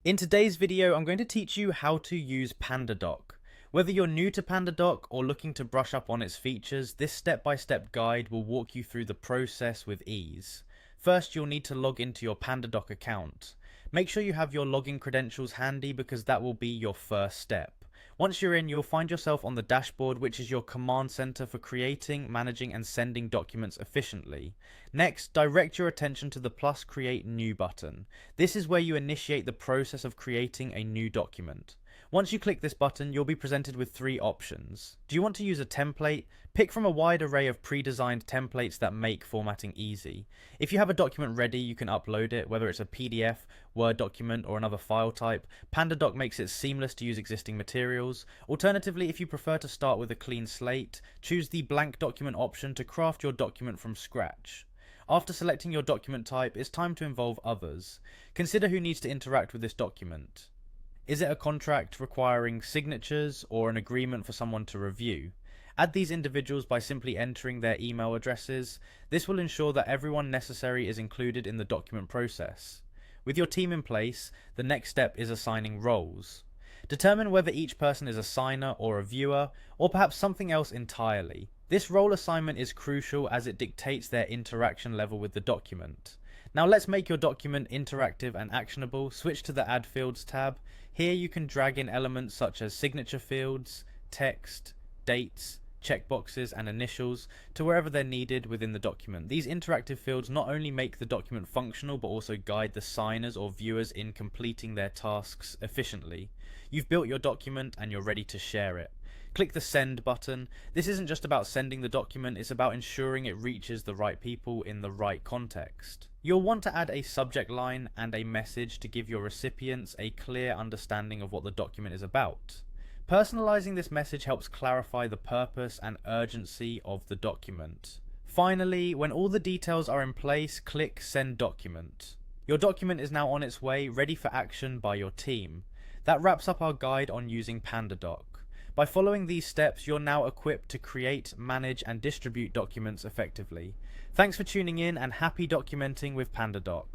In today's video, I'm going to teach you how to use Pandadoc. Whether you're new to Pandadoc or looking to brush up on its features, this step-by-step guide will walk you through the process with ease. First, you'll need to log into your Pandadoc account. Make sure you have your login credentials handy because that will be your first step. Once you're in, you'll find yourself on the dashboard, which is your command center for creating, managing, and sending documents efficiently. Next, direct your attention to the plus Create New button. This is where you initiate the process of creating a new document. Once you click this button, you'll be presented with three options. Do you want to use a template? Pick from a wide array of pre-designed templates that make formatting easy. If you have a document ready, you can upload it, whether it's a PDF, Word document, or another file type. Pandadoc makes it seamless to use existing materials. Alternatively, if you prefer to start with a clean slate, choose the blank document option to craft your document from scratch. After selecting your document type, it's time to involve others. Consider who needs to interact with this document. Is it a contract requiring signatures or an agreement for someone to review? Add these individuals by simply entering their email addresses. This will ensure that everyone necessary is included in the document process. With your team in place, the next step is assigning roles. Determine whether each person is a signer or a viewer, or perhaps something else entirely. This role assignment is crucial as it dictates their interaction level with the document. Now let's make your document interactive and actionable. Switch to the Add Fields tab. Here you can drag in elements such as signature fields, text, dates, checkboxes, and initials to wherever they're needed within the document. These interactive fields not only make the document functional but also guide the signers or viewers in completing their tasks efficiently. You've built your document and you're ready to share it. Click the Send button. This isn't just about sending the document, it's about ensuring it reaches the right people in the right context. You'll want to add a subject line and a message to give your recipients a clear understanding of what the document is about. Personalizing this message helps clarify the purpose and urgency of the document. Finally, when all the details are in place, click Send Document. Your document is now on its way, ready for action by your team. That wraps up our guide on using Pandadoc. By following these steps, you're now equipped to create, manage, and distribute documents effectively. Thanks for tuning in and happy documenting with Pandadoc.